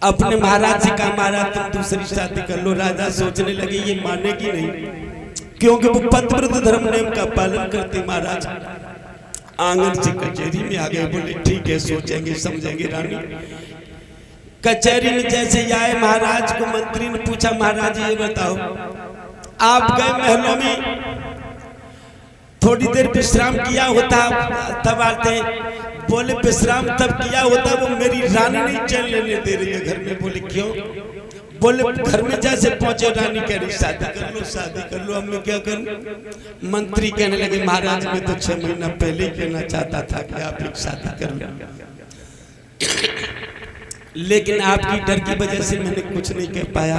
अपने महाराज से कहा महाराज तुम दूसरी शादी कर लो। राजा सोचने लगे ये मानेगी नहीं, क्योंकि वो पतिव्रत धर्म नियम का पालन करते। महाराज आंगन से कचहरी में आ गए, बोले ठीक है सोचेंगे समझेंगे। रानी कचहरी में जैसे आए, महाराज को मंत्री ने पूछा महाराज ये बताओ आप गए महलों में थोड़ी देर विश्राम किया होता तब आते हैं। बोले विश्राम तब किया होता, वो मेरी रानी नहीं चल लेने दे रही है घर में। बोले क्यों? बोले घर में जैसे पहुंचे रानी कह रही शादी कर लो शादी कर लो। अब मैं क्या करूं? मंत्री कहने लगे महाराज मैं तो 6 महीना पहले ही कहना चाहता था कि आप एक शादी कर लो, लेकिन आपकी डर की वजह से मैंने कुछ नहीं कह पाया।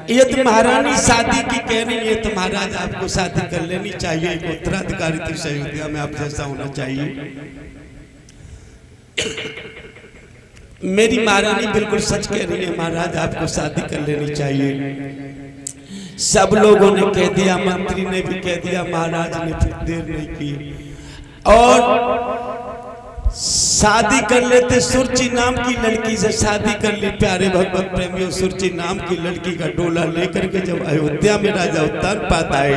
ये तो महारानी शादी की कह रही है तो महाराज आपको शादी कर लेनी चाहिए। एक उत्तराधिकारी तो अयोध्या में आप जैसा होना चाहिए। मेरी महारानी बिल्कुल सच कह रही है, महाराज आपको शादी कर लेनी चाहिए। सब लोगों ने कह दिया, मंत्री ने भी कह दिया, महाराज ने फिर देर नहीं की और शादी कर लेते। सुरची नाम की लड़की से शादी कर ली। प्यारे भगवत प्रेमियों, सुरची नाम की लड़की का डोला लेकर के जब अयोध्या में राजा उत्तानपाद आए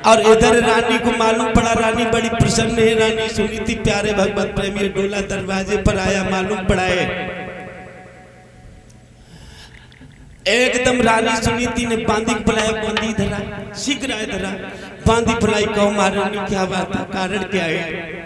और इधर रानी को मालूम पड़ा, रानी बड़ी प्रसन्न है। रानी सुनी थी प्यारे भगवत प्रेमी, डोला दरवाजे पर आया, मालूम पड़ा है एकदम रानी सुनी थी ने बांदी बुलाया, बांदी धरा शीघ्र आए धरा बांदी बुलाई। कहो महारानी क्या बात है, कारण क्या है?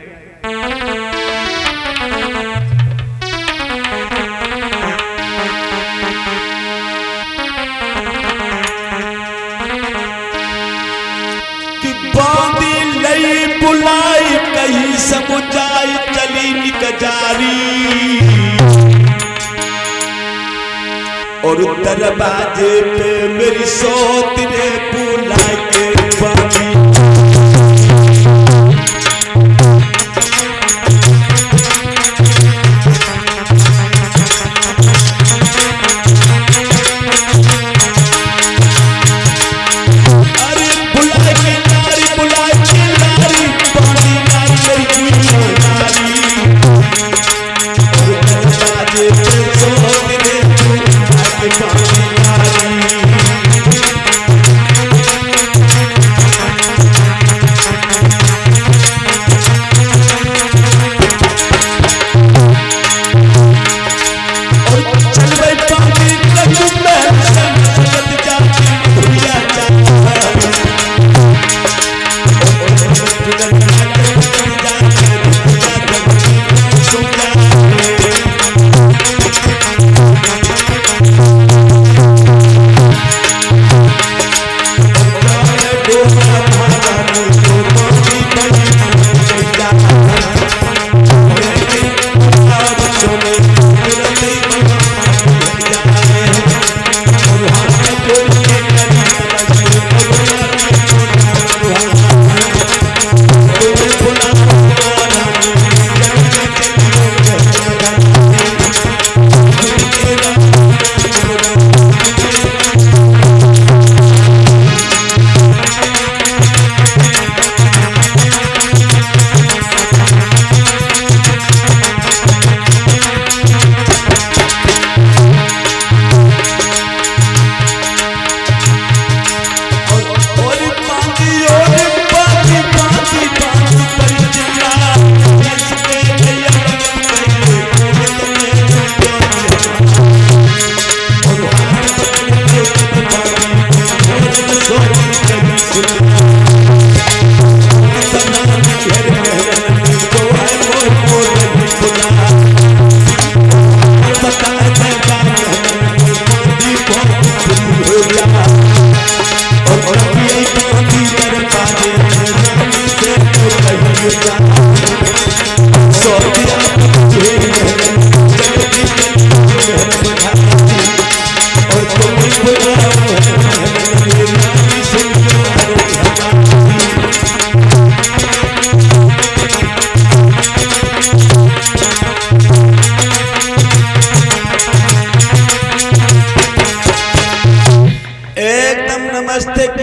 कि बांदी लई बुलाई कहीं समुझाई चली निकजारी और दरवाजे पे मेरी सोत रे बुला के बांदी।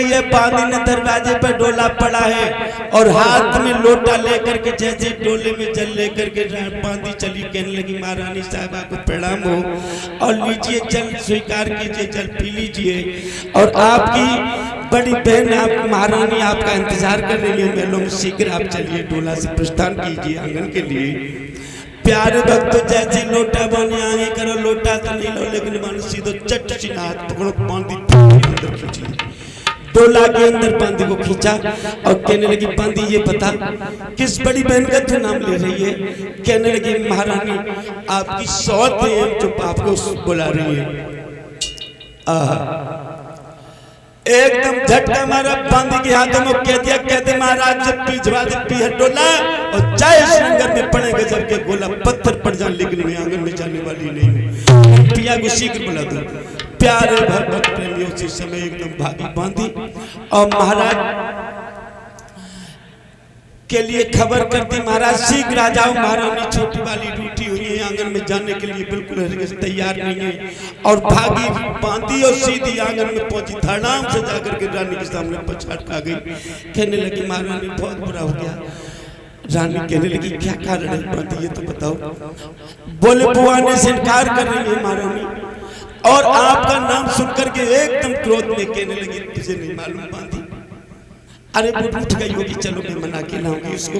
है बांदी ने दरवाजे पर डोला पड़ा है और हाथ में लोटा लेकर के जैसे डोले में जल लेकर के बांदी चली, कहने लगी महारानी साहबा को प्रणाम हो और लीजिए जल स्वीकार कीजिए, जल पी लीजिए। और आपकी बड़ी बहन आप महारानी आपका इंतजार कर रही है महलों में, शीघ्र आप चलिए डोला से प्रस्थान कीजिए आंगन के लिए। प्यारे भक्त जैसे लोटा बने आगे करो, लोटा तो नहीं लो लेकिन मन सीधो चट सीना हाथ पकड़ो, बांदी अंदर खींची, डोला के अंदर बांदी को खींचा और कहने लगी बांदी ये बता किस बड़ी बहन का तू नाम ले रही है? कहने लगी महारानी आपकी सौत है जो आपको बुला रही है। एकदम झटका मारा बांदी के हाथों में, कह दिया कहते महाराज जब पिछवा दे पिया डोला और चाहे श्रृंगार में पड़े गजब के गोला पत्थर पड़ जाए लेकिन मैं आंगन में जाने वाली नहीं हूँ, पिया को शीघ्र बुला दो। प्यारे भक्त प्रेमियों उसी समय एकदम भागी बांदी और महाराज के लिए खबर कर दी, महाराज शीघ्र आ जाओ, महारानी छोटी वाली रूठी हुई है, आंगन में जाने के लिए बिल्कुल हरगिज़ तैयार नहीं है। और भागी बांधी और सीधी आंगन में पहुंची, धड़ाम से जाकर के रानी के सामने पछाड़ खा गई। कहने लगी महारानी बहुत बुरा हो गया। रानी कहने लगी क्या कारण है बांधी ये तो बताओ। बोले बुआ ने से इनकार कर रही है महारानी और आपका नाम सुनकर के एकदम क्रोध में कहने लगी तुझे नहीं मालूम बांधी, अरे वो उठ गई होगी, चलो मैं मना के लाऊंगी उसको।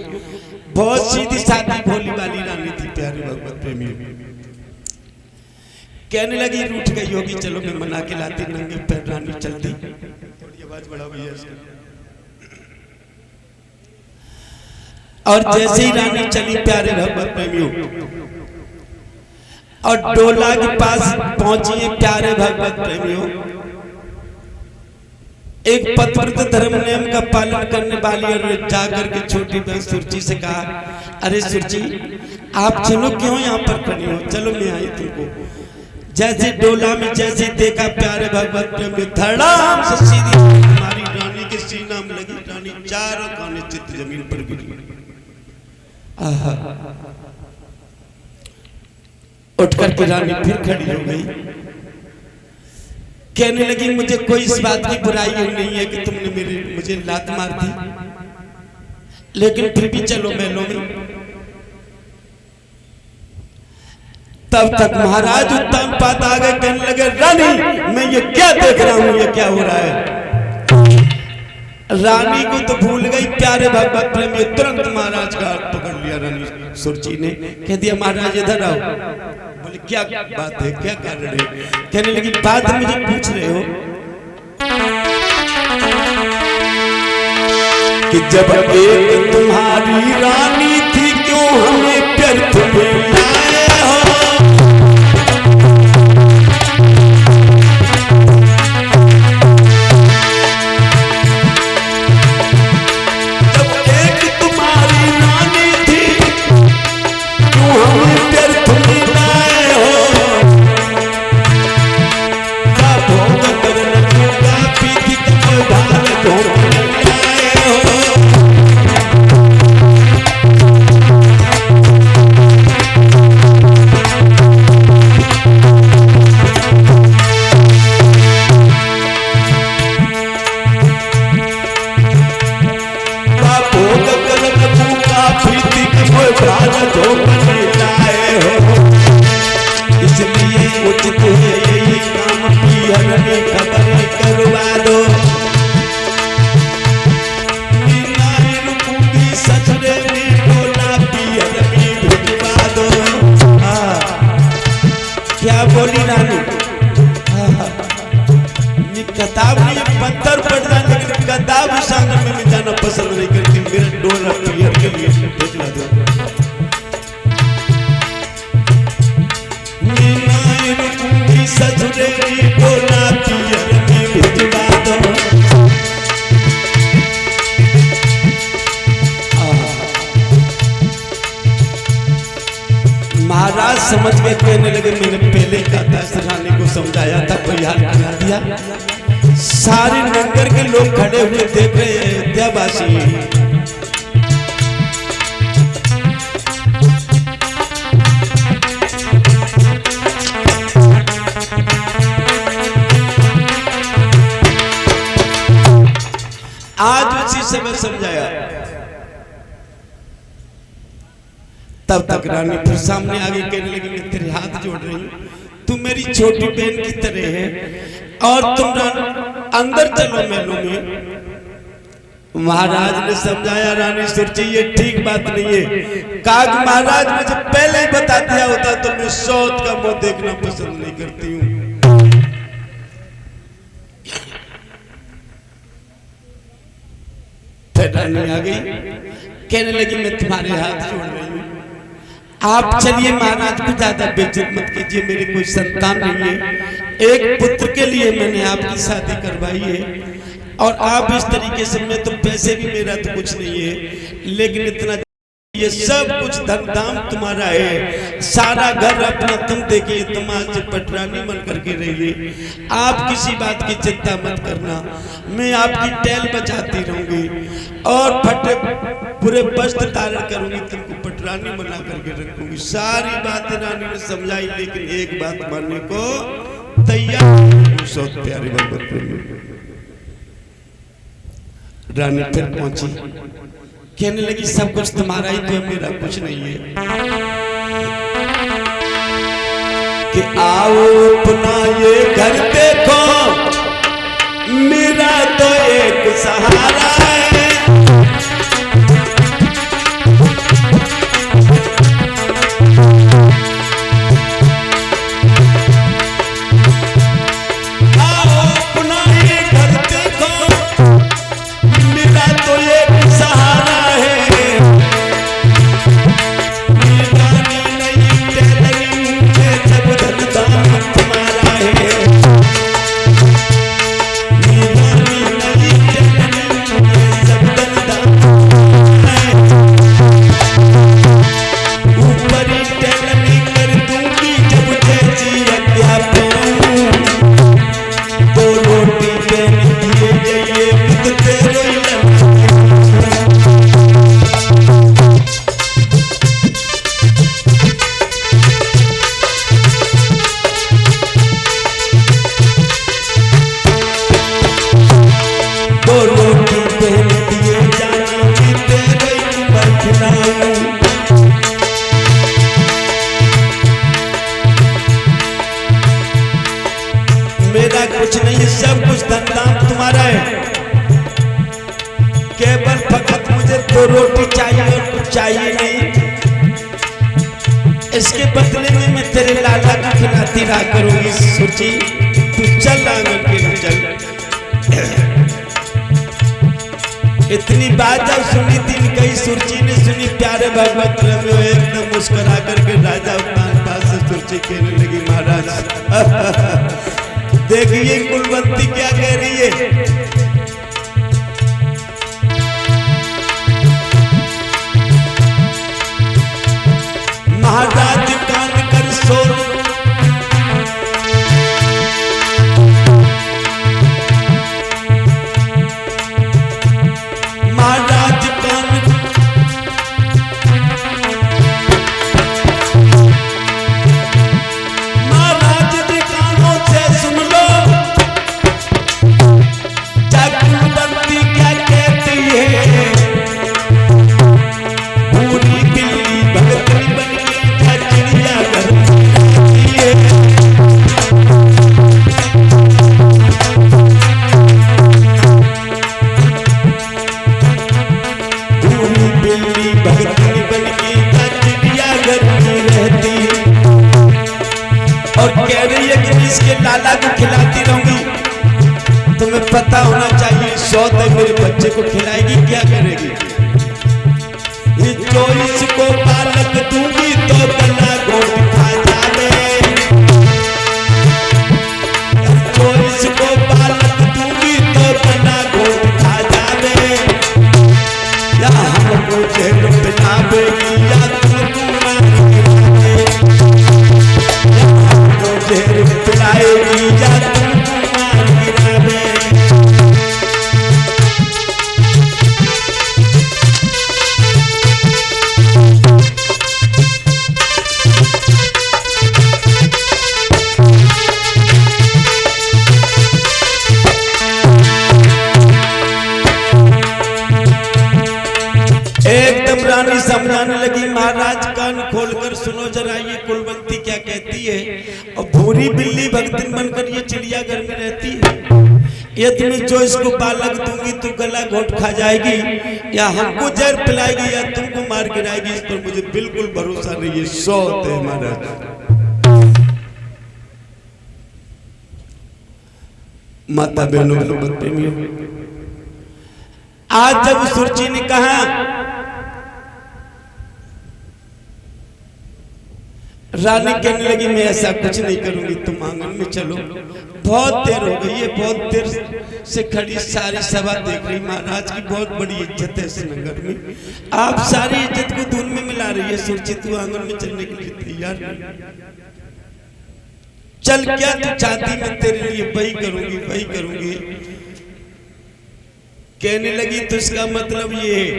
बहुत सीधी सादी भोली वाली रानी थी प्यारे भगवत प्रेमी। कहने लगी उठ गई होगी, चलो मैं मना के लाती। नंगे पैर रानी चलती, थोड़ी आवाज बढ़ाओ भैया। और जैसे ही रानी चली प्यारे भगवत प्रेमियों और डोला के पास पहुंची है प्यारे भगवत प्रेमियों, एक पतिव्रत धर्म नियम का पालन करने वाली और जाकर के छोटी बहन सुरची से कहा अरे सुरची आप चलो क्यों यहाँ पर खड़ी हो, चलो मैं आई तुमको। जैसे डोला में जैसे देखा प्यारे भगवत प्रेमी धड़ाम से सीधी हमारी रानी के सीना में लगी, रानी चारों कोने चित्त जमीन पर गिरी। उठकर के रानी फिर खड़ी हो गई, कहने लगी मुझे कोई इस बात की बुराई नहीं है कि तुमने मुझे लात मार दी, लेकिन फिर भी चलो महलों में। तब तक महाराज उत्तानपाद आ गए, कहने लगे रानी मैं ये क्या देख रहा हूं, ये क्या हो रहा है। रानी को तो भूल गई प्यारे भगवत प्रेमी, तुरंत महाराज का हाथ पकड़ लिया रानी सुरची ने, कह दिया महाराज इधर आओ। बोले क्या बात है, क्या कारण है? कहने लगी बात मुझे पूछ रहे हो कि जब एक तुम्हारी रानी थी क्यों हमें व्यर्थ में लाए हो। जब एक तुम्हारी रानी थी क्यों हमें व्यर्थ में लाए हो। का भोग करने का पीती का भार ढोल कताब में पत्थर पड़ जाए लेकिन कताब सागर में मैं जाना पसंद नहीं करती, मेरा डोला क्लियर के लिए भेजवा दो। मीनाई रुकूंगी ससुरे की डोला क्लियर में भेजवा दो। महाराज समझ के कहने लगे मैंने पहले कहा था, इस रानी को समझाया था, कोई हाल करा दिया। सारे नगर के लोग खड़े हुए देख रहे हैं अयोध्यावासी। समय समझाया, तब तक रानी फिर सामने आगे कहने लगी, मैं तेरे हाथ जोड़ रही हूँ, तू मेरी छोटी बहन की तरह है और तुम अंदर चलो महलों में। महाराज ने समझाया, रानी सुरची ये ठीक बात नहीं है। काग महाराज मुझे पहले ही बता दिया होता तो मैं सौत का मुंह देखना पसंद नहीं करती हूँ। फिर रानी आ गई, कहने लगी, मैं तुम्हारे हाथ जोड़ रही हूँ, आप चलिए, महाराज को ज्यादा बेइज्जत मत कीजिए, मेरी कोई संतान नहीं है, एक पुत्र के लिए मैंने आपकी शादी करवाई है और आप इस तरीके से, मैं तो पैसे भी, मेरा तो कुछ नहीं है, लेकिन इतना ये सब कुछ धन धाम तुम्हारा है, सारा घर अपना तुम देखिए, तुम आज से पटरानी बन करके रहिए, आप किसी बात की चिंता मत करना, मैं आपकी टैल बजाती रहूंगी और फटे पूरे वस्त्र धारण करूंगी, तुमको पटरानी बना करके रखूंगी। सारी बात रानी ने समझाई, लेकिन एक बात मानने को तैयार। प्यारे रानी फिर पहुंची, कहने लगी, सब कुछ तुम्हारा ही तो है, मेरा कुछ नहीं है, कि आओ अपना ये घर देखो, मेरा तो एक सहारा है, मेरा कुछ नहीं है, सब कुछ धनधाम तुम्हारा है, केवल फकत मुझे 2 रोटी चाहिए और कुछ चाहिए नहीं, इसके बदले में मैं तेरे लाला को खिलाती रहा करूंगी। सुची तू चल आंगन के चल। इतनी बात जब सुनी थी, कई सुरची ने सुनी, प्यारे भगवत प्रेम एकदम मुस्कुरा करके राजा उत्तान पास से सुरची कहने लगी, महाराज देखिए कुलवंती क्या कह रही है, महाराज कान कर सोन, महाराज कान, महाराज जी कानों से सुन लो, कुलवंती क्या कहती है, पूरी बिल्ली भगतनी बन के चिड़िया घर है, पूरी बिल्ली भगतनी बन के चिड़िया घर में रहती है और कह रही है कि इसके लाला को खिलाती रहूंगी। तुम्हें पता होना चाहिए, 100 तक मेरे बच्चे को खिलाएगी, क्या करेगी, जो इसको पालक दूंगी तो गला घोट खा जावे, जो इसको पालक दूंगी तो गला घोट खा जावे, या हमको जेल पिलावेगी या तुमको मारेगी, या हमको जेल पिलाएगी या तुमको मारेगी। भूरी बिल्ली भगतिन बनकर ये चिड़ियाघर में रहती है। यदि मैं जो इसको बालक दूंगी तो गला घोट खा जाएगी, या हमको जहर पिलाएगी, या तुमको मार गिराएगी। इस पर मुझे बिल्कुल भरोसा नहीं है। सौत है महाराज। माता बहनों भगवत प्रेमियों, आज जब सुरची ने कहा रानी कहने लगी मैं ऐसा कुछ नहीं करूंगी, तुम आंगन में चलो। बहुत देर हो गई है, बहुत देर से खड़ी सारी सभा देख रही। महाराज की बहुत बड़ी इज्जत है इस नगर में, आप सारी इज्जत को धूल में मिला रही है। सुरची तू आंगन में चलने के लिए तैयार नहीं? चल, क्या तू चाहती, मैं तेरे लिए वही करूंगी, वही करूंगी। कहने लगी तो इसका मतलब ये है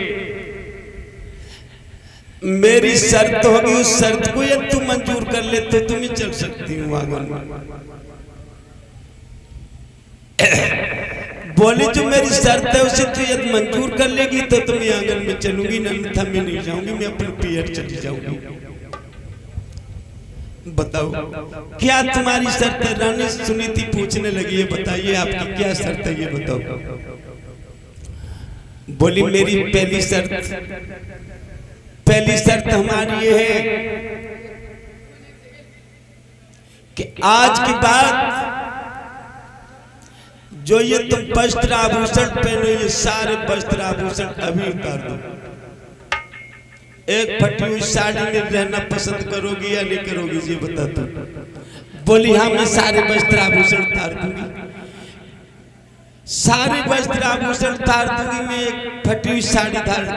मेरी शर्त होगी, उस शर्त को यदि तू मंजूर कर ले तो तुम ही चल सकती हूँ आंगन में। बोली जो मेरी शर्त है उसे तू यदि मंजूर कर लेगी तो तुम्हें आंगन में चलूंगी, अन्यथा मैं नहीं जाऊंगी, मैं अपने पियर चली जाऊंगी। बताओ क्या तुम्हारी शर्त है? रानी सुनीति पूछने लगी है, बताइए आपकी क्या शर्त है, ये बताओ। बोली मेरी पहली शर्त हमारी ये है कि आज के बाद जो ये तुम वस्त्र आभूषण पहनो, ये सारे वस्त्र आभूषण अभी उतार दो। एक फटी हुई साड़ी में रहना पसंद करोगी या नहीं करोगी, ये बता दो। बोली हाँ, मैं सारे वस्त्र आभूषण उतार दूंगी, सारे वस्त्र आभूषण उतार दूंगी, मैं एक फटी हुई साड़ी धारण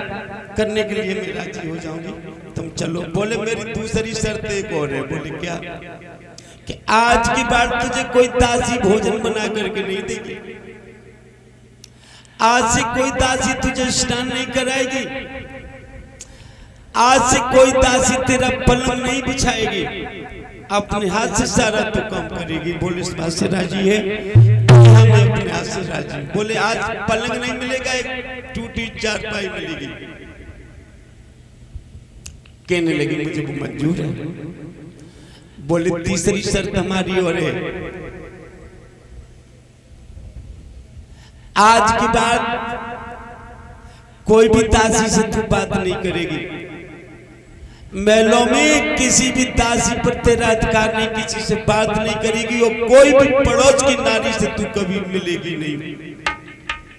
करने के लिए मैं राजी हो जाऊंगी, तुम चलो। बोले मेरी दूसरी शर्त एक और है। बोले क्या? कि आज की बात तुझे कोई दासी भोजन बना करके नहीं देगी, आज से कोई दासी तुझे स्नान नहीं कराएगी, आज से कोई दासी तेरा पलंग नहीं बिछाएगी, अपने हाथ से सारा तो काम करेगी। बोले इस बात से राजी है? मैं अपने हाथ से राजी। बोले आज पलंग नहीं मिलेगा, एक टूटी चारपाई मिलेगी। कहने लगी मुझे वो मंजूर है। बोले तीसरी शर्त हमारी और है, आज के बाद कोई भी दासी से तू बात नहीं करेगी, महलों में किसी भी दासी पर तेरा अधिकार नहीं, किसी से बात नहीं करेगी, और कोई भी पड़ोस की नारी से तू कभी मिलेगी नहीं,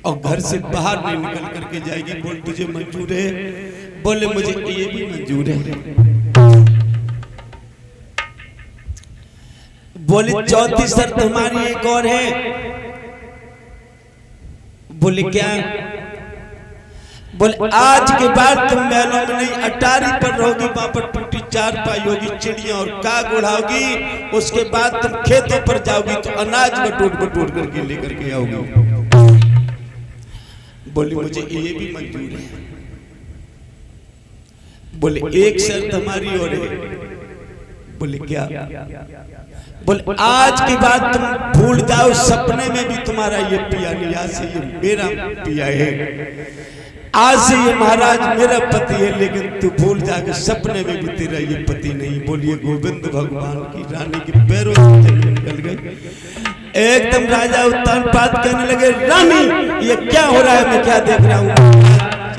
और घर से बाहर नहीं निकल करके जाएगी। बोल तुझे मंजूर है? बोले मुझे ये भी मंजूर है। बोले चौथी शर्त हमारी एक और है। बोले क्या? बोले आज के बाद तुम महलों में नहीं, अटारी पर रहोगी, वहां पर टूटी चारपाई होगी, चिड़िया और काग उड़ाओगी, उसके बाद तुम खेतों पर जाओगी तो अनाज बटोर करके लेकर के आओगी। बोली मुझे ये भी मंजूर है। बोले एक शर्त हमारी और है। बोले क्या? बोले आज के बाद तुम भूल जाओ, सपने में भी तुम्हारा ये पिया नहीं, आज से ये मेरा पिया है, आज से ये महाराज मेरा पति है, लेकिन तू भूल जाके सपने में भी तेरा ये पति नहीं। बोलिए गोविंद भगवान की। रानी के पैरों से जमीन निकल गई। एकदम राजा उत्तानपाद कहने लगे रानी ये क्या हो रहा है, मैं क्या देख रहा हूँ?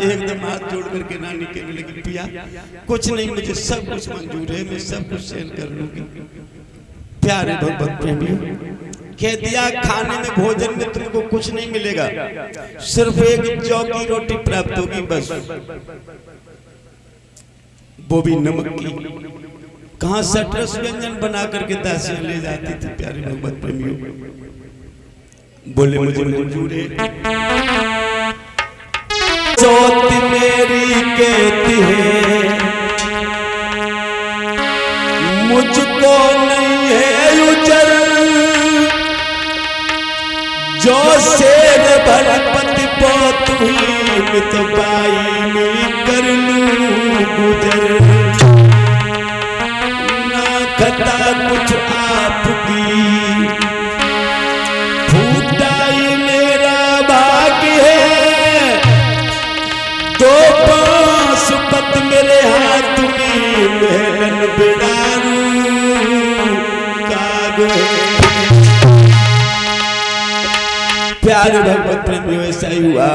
एकदम हाथ जोड़ करके रानी कहने लगी पिया कुछ नहीं, मुझे सब कुछ मंजूर है, मैं सब कुछ सहन कर लूंगी। प्यारे भगवत प्रेमियों, कह दिया खाने में भोजन में तुमको कुछ नहीं मिलेगा, सिर्फ एक जौ की रोटी प्राप्त होगी बस, वो भी नमक की। कहां सटरस व्यंजन बना करके दासियां ले जाती थी। प्यारे भगवत प्रेमियों, बोले मुझे मंजूर है। चौथ मेरी कहती है मुझको नहीं है उजर, जो शेर भरपति बहुत हुई मितबाई में कर लूं गुजर, ना खता कुछ आपकी फूटाई मेरा भाग्य है, दो पाशुपत मेरे हाथ में मेहरन बिड़ारू काग प्यारे भगवत प्रेमी ऐसा ही हुआ।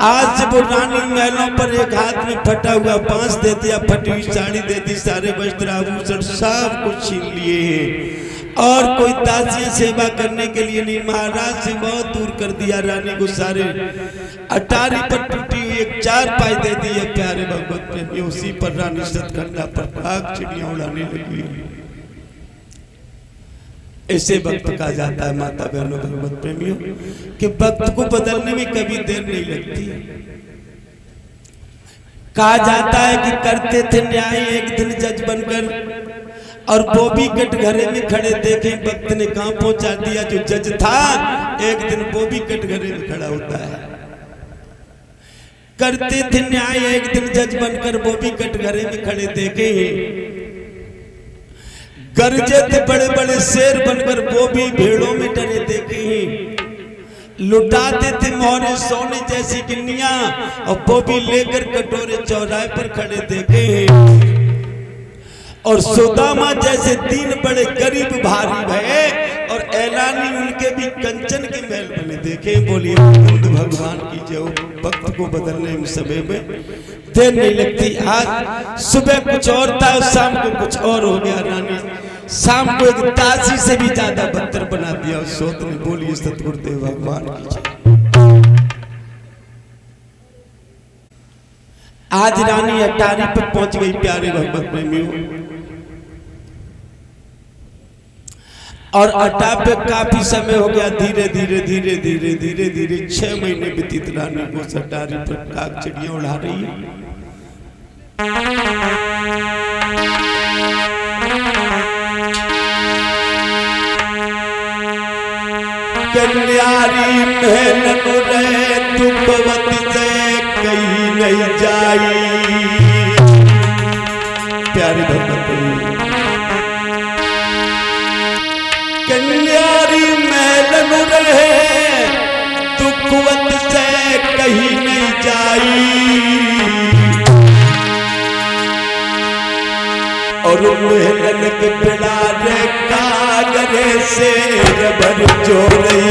आज जब वो रानी महलों पर एक हाथ में फटा हुआ बांस दे दिया, फटी हुई साड़ी दे दी, सारे वस्त्र आभूषण सब कुछ छीन लिए हैं और कोई दासियां सेवा करने के लिए नहीं, महाराज से बहुत दूर कर दिया रानी को। सारे अटारी पर टूटी हुई एक चारपाई दे दी है प्यारे भगवत प्रेमी। उसी पर रानी सतखंडा पर काग चिड़ियां उड़ाने लगी। ऐसे वक्त कहा जाता है माता बहनों भगवत प्रेमियों कि वक्त को बदलने में कभी देर नहीं लगती। कहा जाता है कि करते थे न्याय एक दिन जज बनकर, और वो भी कटघरे में खड़े देखे वक्त ने कहां पहुंचा दिया। जो जज था एक दिन वो भी कटघरे में खड़ा होता है। करते थे न्याय एक दिन जज बनकर, वो भी कटघरे में खड़े देखे हैं। गरजे थे बड़े बड़े शेर बनकर, वो भी भेड़ों में डरे देखे हैं। लुटाते थे मोहरे सोने जैसी गिन्नियां, और वो भी लेकर कटोरे चौराहे पर खड़े देखे हैं। और सुदामा जैसे तीन बड़े गरीब भारी भये, और ऐलानी उनके भी कंचन के महल बने देखे। बोलिए बुद्ध भगवान की जय। वक्त को बदलने में समय में देर नहीं लगती। आज सुबह कुछ और था, शाम को कुछ और हो गया। रानी शाम को एक दासी से भी ज्यादा बदतर बना दिया उस सोत ने। बोलिए सतगुरुदेव भगवान की जय। आज रानी अटारी पर पहुंच गई प्यारे भगवत प्रेमियों, और अटा पे काफी समय हो गया। धीरे धीरे धीरे धीरे धीरे धीरे 6 महीने व्यतीत रानी को अटारी पर काग चिड़ियां उड़ा रही है। कन्यारी महलन रहे दुखवत से कहीं नहीं जाई। प्यारे भगवत कन्यारी महलन रहे दुखवत से कहीं नहीं जाई। और महलन के पिलारे कागरे से रबर जो रही।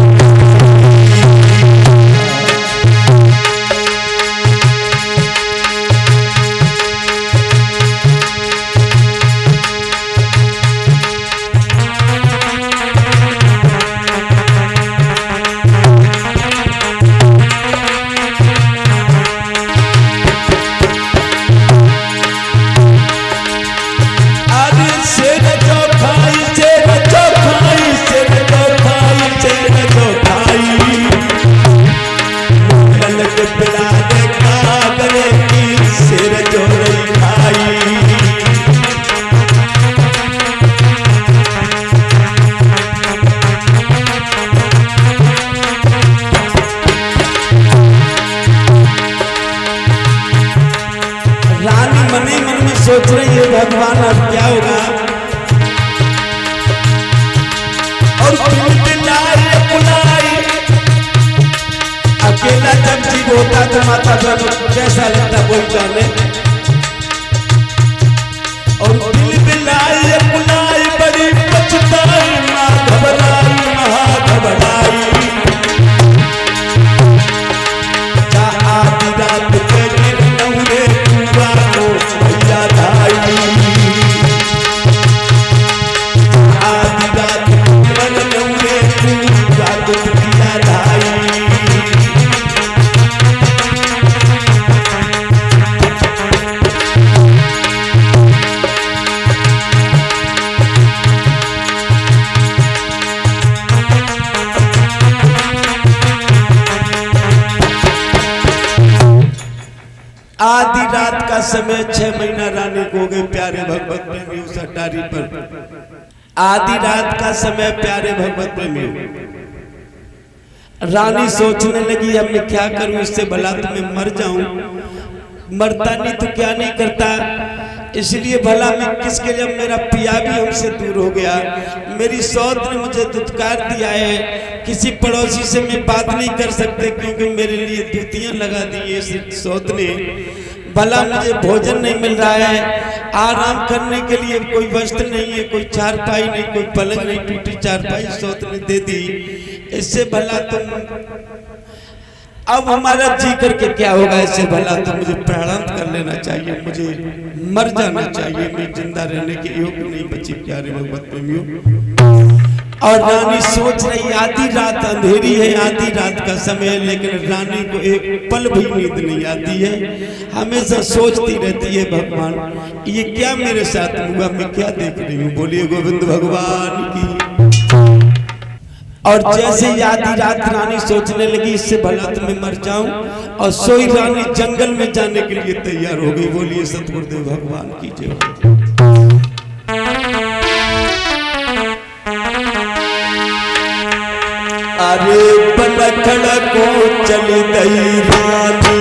सोच रही है भगवान अब क्या होगा। और अकेला जब जीव होता तो माता बहनों कैसा लगता बोल जाने। और बिलबिलाई बुलाई बड़ी पछताई, माँ घबराई महा घबराई। आधी रात के गिर नौरे पूरा को भैया धाई। आधी रात के नौरे पूरा को भैया धाई। आधी रात का समय 6 महीना रानी को हो गए प्यारे भगवत प्रेमी उस अटारी पर। आधी रात का समय प्यारे भगवत प्रेमी। रानी सोचने लगी अब मैं क्या करूं, इससे भला तो मैं मर जाऊं। मरता नहीं तो क्या नहीं करता, इसलिए भला मैं किसके लिए। मेरा पिया भी हमसे दूर हो गया, मेरी सौत ने मुझे दुत्कार दिया है। किसी पड़ोसी से मैं बात नहीं कर सकते क्योंकि मेरे लिए जुतियां लगा दी है सौत ने। भला मुझे भोजन नहीं मिल रहा है, आराम करने के लिए कोई वस्त्र नहीं है, कोई चारपाई नहीं, कोई पलंग नहीं, टूटी चारपाई सौत ने दे दी, इससे भला तुम अब हमारा जी करके क्या होगा, इससे भला तो मुझे प्राणांत कर लेना चाहिए, मुझे मर जाना चाहिए, मैं जिंदा रहने के योग्य नहीं बची प्यारे भगवत प्रेमियों। और रानी सोच रही, आधी रात अंधेरी है, आधी रात का समय है, लेकिन रानी को एक पल भी नींद नहीं आती है, हमेशा सोचती रहती है भगवान ये क्या मेरे साथ हुआ, मैं क्या देख रही हूँ। बोलिए गोविंद भगवान की। और जैसे ही आधी रात रानी सोचने लगी इससे भला तो मैं मर जाऊं, और सोई रानी जंगल में जाने के लिए तैयार हो गई। बोलिए सतगुरुदेव भगवान की जय। अरे पलखड़ को चली गई रानी,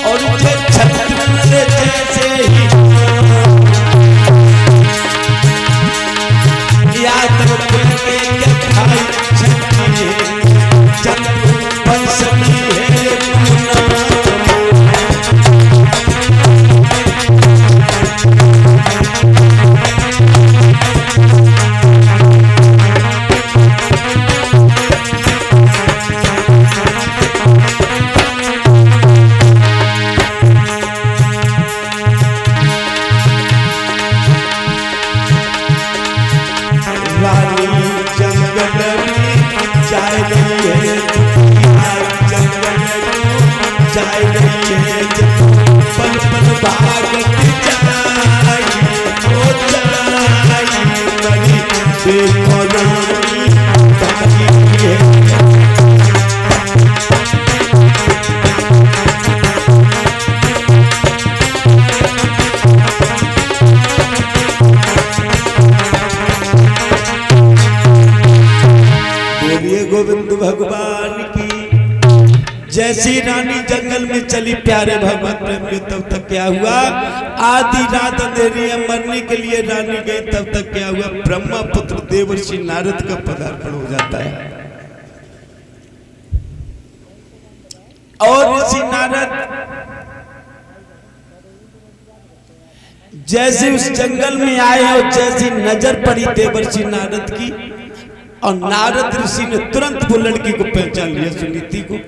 और छत्र पल पल भागत चलाई ओ चलाई बड़ी देखो रानी बागी है। गोविंद भगवान की। जैसी रानी जंगल में चली प्यारे भगवान प्रेम, तब तक क्या हुआ, आधी रात अंधेरी है, मरने के लिए रानी गई, तब तक क्या हुआ, ब्रह्मा पुत्र देवर्षि नारद का पदार्पण हो जाता है। और ऋषि नारद जैसे उस जंगल में आए और जैसी नजर पड़ी देवर्षि नारद की, और नारद ऋषि ने तुरंत वो लड़की को पहचान लिया, सुनीति को।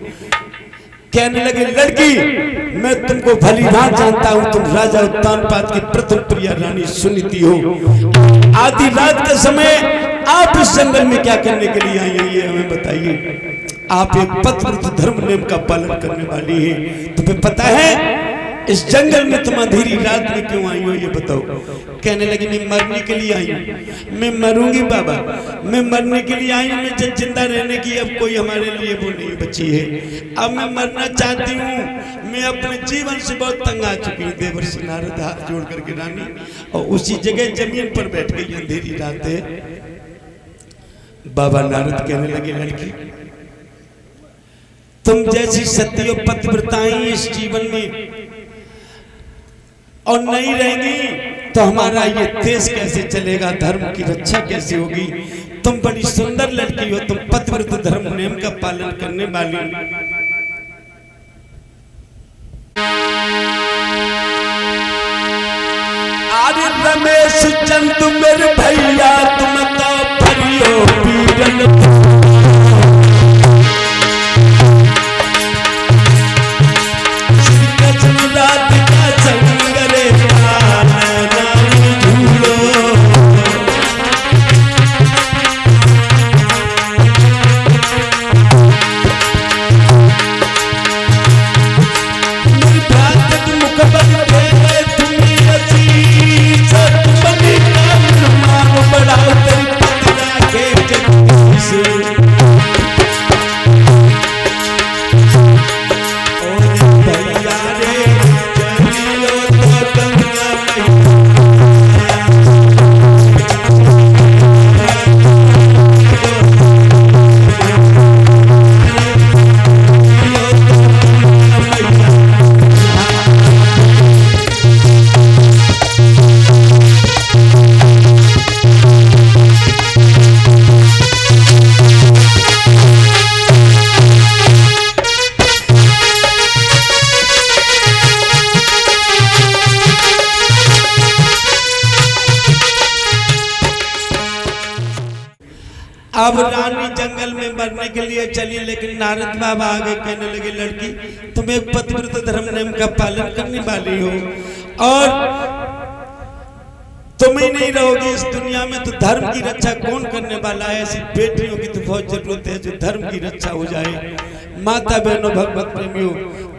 कहने लगे, लड़की मैं तुमको भली भांति जानता हूं, तुम राजा उत्तानपाद की प्रथम प्रिया रानी सुनीति हो। आधी रात के समय आप इस जंगल में क्या करने के लिए आई हैं, ये हमें बताइए। आप एक पतिव्रत धर्म नियम का पालन करने वाली है, तुम्हें पता है इस जंगल में तुम अंधेरी रात में क्यों आई हो, ये बताओ। कहने लगी, मैं मरने के लिए आई हूँ। मैं मरूंगी बाबा, मैं मरने के लिए आई हूँ। मैं जिंदा रहने की अब कोई हमारे लिए वो नहीं बची है। अब मैं मरना चाहती हूँ, मैं अपने जीवन से बहुत तंग आ चुकी हूँ। देवर्षि नारद हाथ जोड़ करके रानी, और उसी जगह जमीन पर बैठ गई, अंधेरी रात है। बाबा नारद कहने लगे, लड़की तुम जैसी सती और पतिव्रताएं इस जीवन में और नहीं रहेंगी तो हमारा ये देश कैसे चलेगा, धर्म की रक्षा कैसे होगी। तुम बड़ी सुंदर लड़की हो, तुम पतिव्रत धर्म नियम का पालन करने वाली। अरे रमेश चंद मेरे भैया, तुम तो भरियो पीरन रात का संगरे अब रानी जंगल में मरने के लिए चली, लेकिन नारद बाबा आगे कहने लगे, लड़की तुम एक पतिव्रत धर्म नियम का पालन करने वाली हो, और तुम ही नहीं रहोगी इस दुनिया में तो धर्म की रक्षा कौन करने वाला है। ऐसी बेटियों की तो बहुत जरूरत है जो धर्म की रक्षा हो जाए। माता बहनों भगवत प्रेमियों,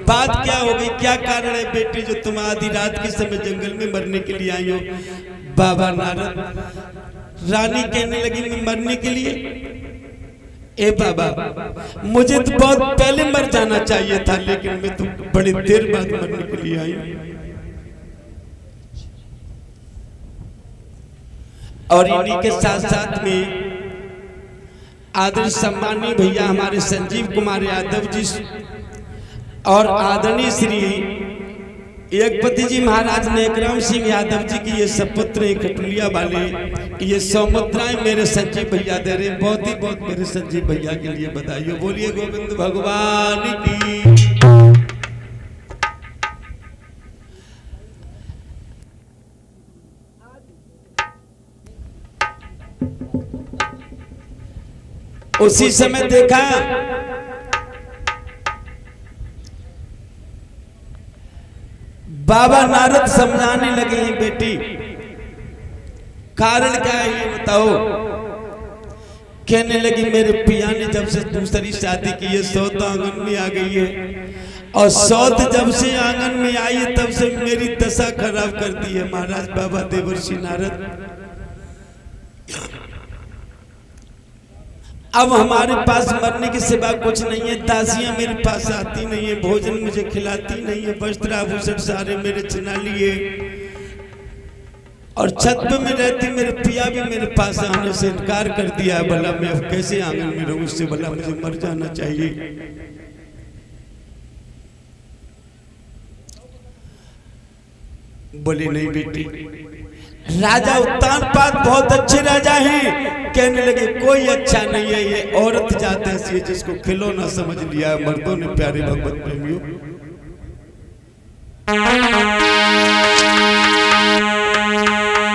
बात क्या हो गई, क्या कारण है बेटी जो तुम आधी रात के समय जंगल में मरने के लिए आई हो। बाबा नारद, रानी कहने लगी, मैं मरने के लिए, ए बाबा मुझे तो बहुत पहले मर जाना चाहिए था, लेकिन मैं तो बड़ी देर बाद मरने के लिए आई। और इन्हीं के साथ साथ में आदरणीय सम्मानीय भैया हमारे संजीव कुमार यादव जी और आदरणीय श्री एकपति जी महाराज नेकराम सिंह यादव जी की ये सपुत्र कटुलिया वाले ये 100 मुद्राएं मेरे संजीव भैया दे रहे। बहुत ही बहुत मेरे संजीव भैया के लिए बधाई हो। बोलिए गोविंद भगवान की। उसी समय देखा बाबा नारद समझाने लगे हैं, बेटी कारण क्या है ये बताओ। कहने लगी, मेरे पिया ने जब से दूसरी शादी की है, 100 तो आंगन में आ गई है, और सौत जब से आंगन में आई है तब से मेरी दशा खराब कर दी है महाराज बाबा देवर्षि नारद। अब हमारे पास मरने के सिवा कुछ नहीं है, दासियां मेरे पास आती नहीं है, भोजन मुझे खिलाती नहीं है, वस्त्र आभूषण सारे मेरे छिना लिए, और छत पे में रहती मेरे पिया भी मेरे पास आने से इनकार कर दिया। भला मैं अब कैसे आंगन में रहूं, उससे भला मुझे मर जाना चाहिए। बोले नहीं बेटी, राजा उत्तानपाद बहुत अच्छे राजा हैं। कहने लगे कोई अच्छा नहीं है, ये औरत जात ऐसी है जिसको खिलौना समझ लिया है मर्दों ने। प्यारे भगवत प्रेमियों,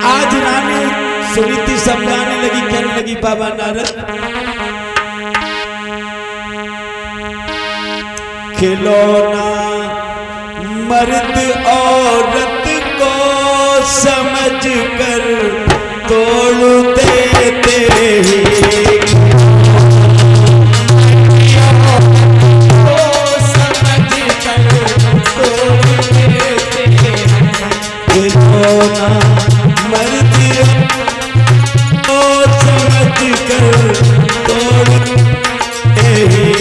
आज रानी सुनीति समझाने लगी, कहने लगी बाबा नारद खिलौना मर्द औरत को समझ कर तोड़ देते हैं, खिलौना मर्द को समझ कर तोड़ देते हैं,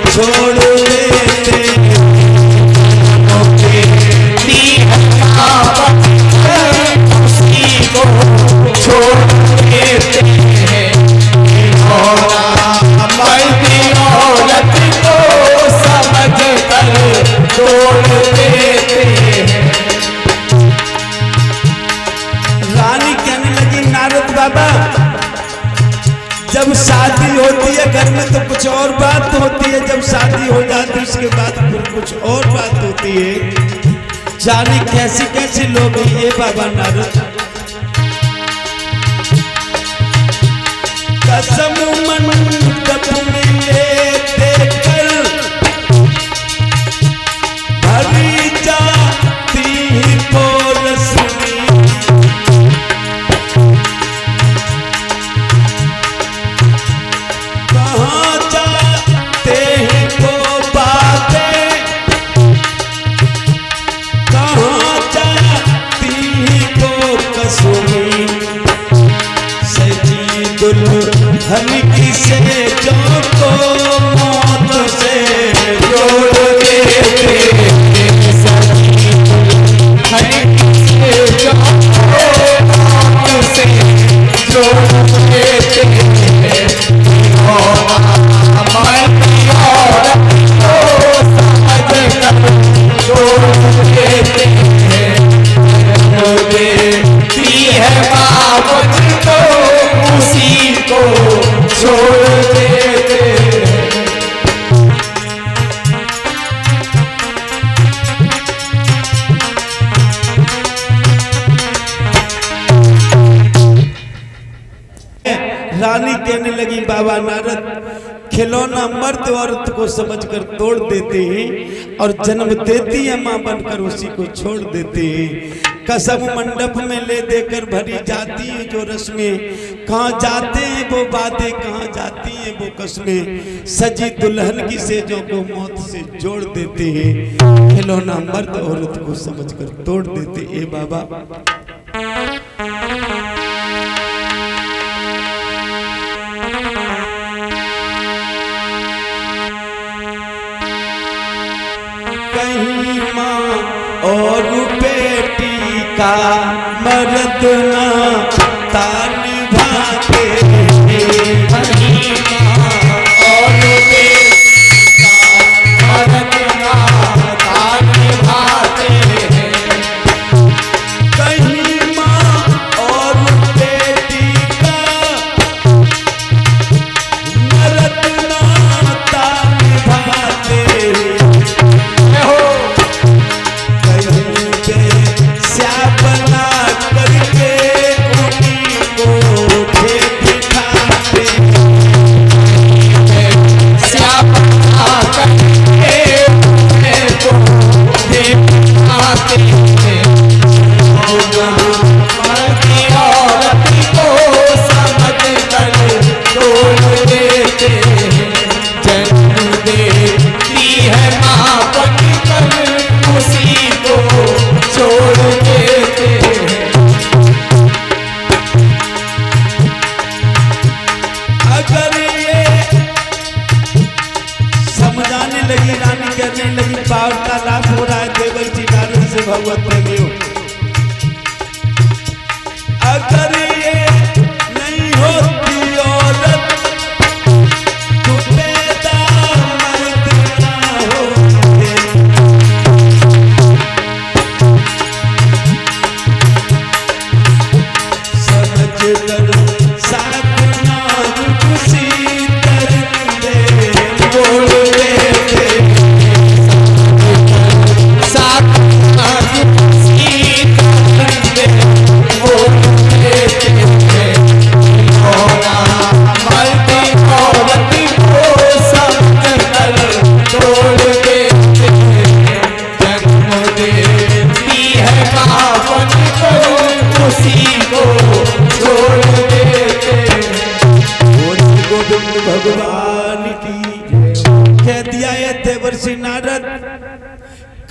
छोड़ देते उसी को छोड़ देते हैं, मर्दी औरत को समझ कर छोड़ देते हैं। रानी कहने लगी नारद बाबा, जब शादी होती है घर में तो कुछ और बात होती है, जब शादी हो जाती है उसके बाद फिर कुछ और बात होती है। जाने कैसे कैसे लोग हैं ये बाबा नारद। कसम मंडप में देखकर भरी जाती पोरस हल्की से जो को मौत से जोड़ देते, हल्की से जो मौत से जोड़ देते, हमारी औरत को समझ कर जोड़ देते है, बाबत को उसी को छोड़ देते। रानी कहने लगी बाबा नारद खिलौना मर्द औरत को समझकर तोड़ देते हैं और जन्म देती है मां बनकर उसी को छोड़ देते हैं। कसम मंडप में ले देकर भरी जाती है जो रस्में, कहाँ जाते हैं वो बातें, कहाँ जाती हैं वो कस्में, सजी दुल्हन की सेजों को मौत से जोड़ देते हैं, खिलौना मर्द औरत को समझकर तोड़ देते। ए बाबा कहीं माँ और बेटी का मर्द ना तान भाते, कहीं माँ और बेटी का मर्द ना तान भाते, कहीं माँ और बेटी का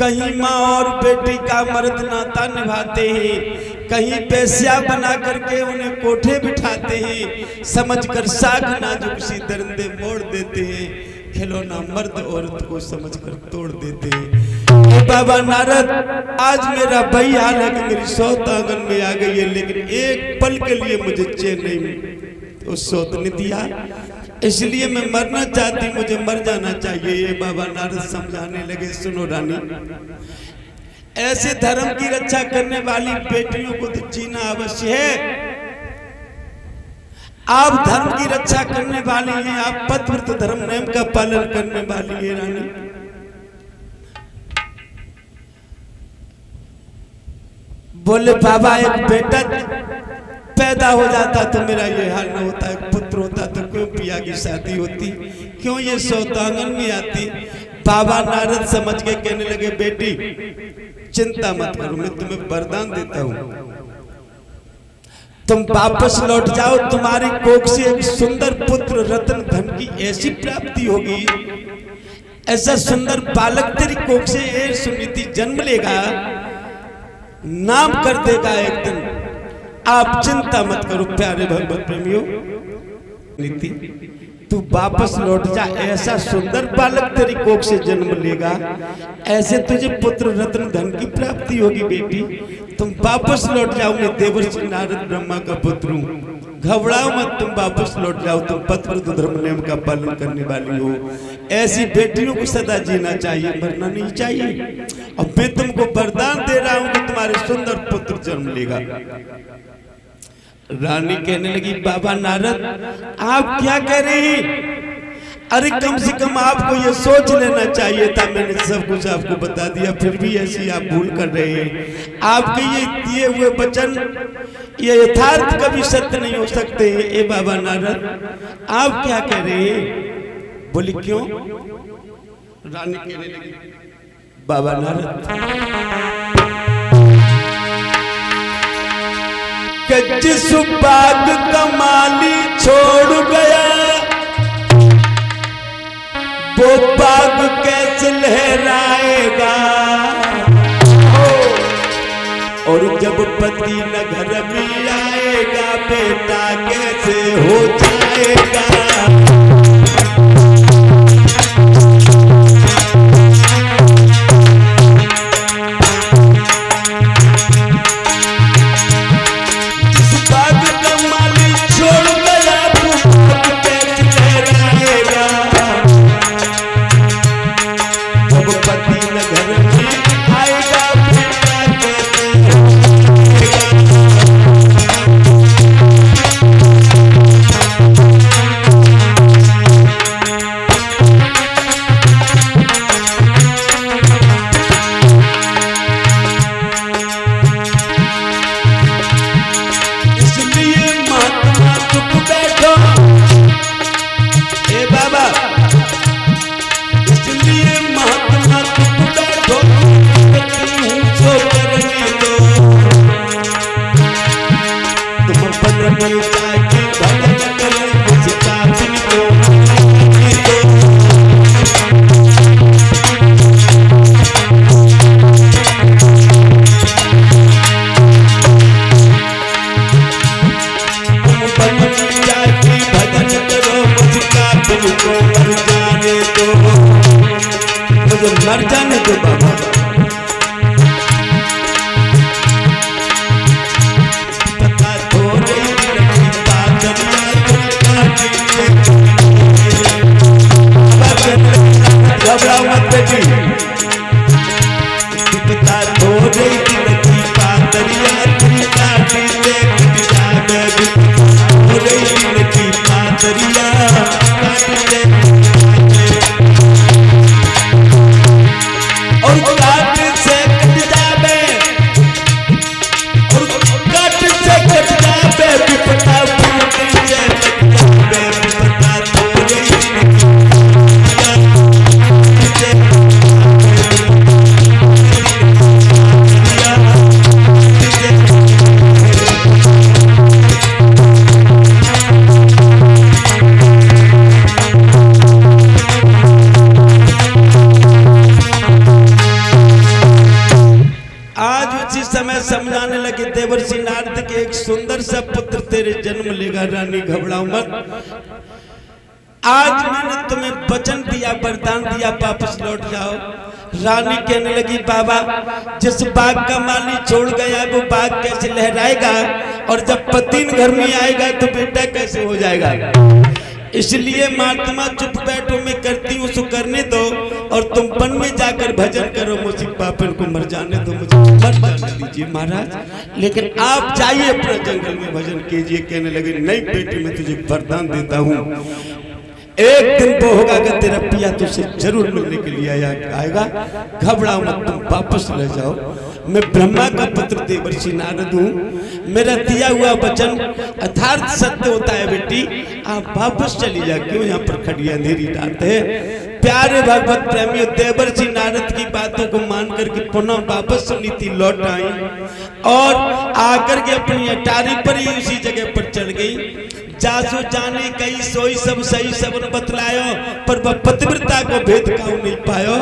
कहीं माँ और बेटी का मर्द नाता निभाते हैं, कहीं पैसिया बना करके उन्हें कोठे बिठाते हैं, समझकर साग नाजुक सी दरिंदे मोड़ देते हैं, खिलौना मर्द औरत को समझकर तोड़ देते हैं। बाबा नारद, आज मेरा भाई हाल है कि मेरी सौत आंगन में आ गई है, लेकिन एक पल के लिए मुझे चैन नहीं उस सौत ने दिया, इसलिए मैं मरना चाहती, मुझे मर जाना चाहिए। ये बाबा नारद समझाने लगे, सुनो रानी, ऐसे धर्म की रक्षा करने वाली बेटियों को तो जीना अवश्य है। आप धर्म की रक्षा करने वाली हैं, आप पतिव्रत धर्म नियम का पालन करने वाली है रानी। बोले बाबा, एक बेटा पैदा हो जाता तो मेरा ये हाल न होता, एक पुत्र होता तो क्यों पिया की शादी होती, क्यों ये सौतांगन में आती। बाबा नारद समझ के कहने लगे, बेटी चिंता मत करो, मैं तुम्हें वरदान देता हूँ, तुम वापस लौट जाओ, तुम्हारी कोख से एक सुंदर पुत्र रत्न धन की ऐसी प्राप्ति होगी, ऐसा सुंदर बालक तेरी कोख से एक सुनीति जन्म लेगा, नाम कर देगा एक दिन। आप चिंता मत करो प्यारे भगवत प्रेमियों, नीति तू वापस लौट जा, ऐसा सुंदर बालक तेरी कोख से जन्म लेगा, ऐसे तुझे पुत्र रत्न धन की प्राप्ति होगी। बेटी तुम वापस लौट जाओ, मैं देवर्षि नारद ब्रह्मा का पुत्र हूँ, घबराओ मत, तुम वापस लौट जाओ, तुम पतिव्रत धर्म नियम का पालन करने वाली हो। ऐसी बेटियों को सदा जीना चाहिए, मरना नहीं चाहिए। अब मैं तुमको वरदान दे रहा हूँ कि तुम्हारे सुंदर पुत्र जन्म लेगा। रानी कहने लगी, बाबा नारद आप क्या कह रहे हैं? अरे कम से कम आपको ये सोच लेना चाहिए था, मैंने सब कुछ आपको बता दिया, फिर भी ऐसी आप भूल कर रहे हैं। आपके ये दिए हुए वचन ये यथार्थ कभी सत्य नहीं हो सकते। ए बाबा नारद आप क्या कह रहे हैं? बोली क्यों? रानी कहने लगी, बाबा नारद जिस बाग का माली छोड़ गया, वो बाग कैसे लहराएगा, और जब पति न घर में आएगा, बेटा कैसे हो जाएगा। मर जाने दो बाबा, पता तो नहीं देवर्षि नारद के एक सुंदर सा पुत्र तेरे जन्म लेगा, रानी घबराओ मत। आज मैंने तुम्हें वचन दिया, वरदान दिया, वापस लौट जाओ। रानी कहने लगी बाबा, जिस बाग का माली छोड़ गया वो बाग कैसे लहराएगा, और जब पतिन घर में आएगा तो बेटा कैसे हो जाएगा। इसलिए महात्मा चुप बैठो, मैं करती हूँ सो करने दो, और तुम वन में जाकर भजन करो, मुझे पापन को मर जाने दो, मुझे मर जाने दीजिए महाराज, लेकिन आप जाइए अपना जंगल में भजन कीजिए। कहने लगे नहीं बेटी, मैं तुझे वरदान देता हूँ, एक दिन वो होगा कि तेरा पिया तुझसे जरूर मिलने के लिए आएगा, घबराओ मत, तुम वापस ले जाओ। मैं ब्रह्मा का पुत्र देवर्षि नारद हूँ, मेरा दिया हुआ वचन अर्थात सत्य होता है बेटी, आप वापस चली जा। क्यों यहाँ पर खड़ी अंधेरी रात है। प्यारे भगवत प्रेमियों, देवर्षि नारद की बातों को मान करके पुनः वापस नीति लौट आई और आकर के अपनी अटारी पर ही उसी जगह पर चढ़ गई। जासो जाने कई सोई सब सही सबन बतलायो, पर वह पतिव्रता को भेद काऊ नहीं पायो।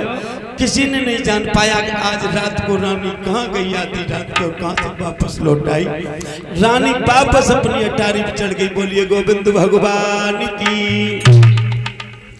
किसी ने नहीं जान पाया कि आज रात को रानी कहाँ गई, आधी रात को कहाँ से वापस लौट आई। रानी वापस अपनी अटारी पर चढ़ गई। बोलिए गोविंद भगवान की।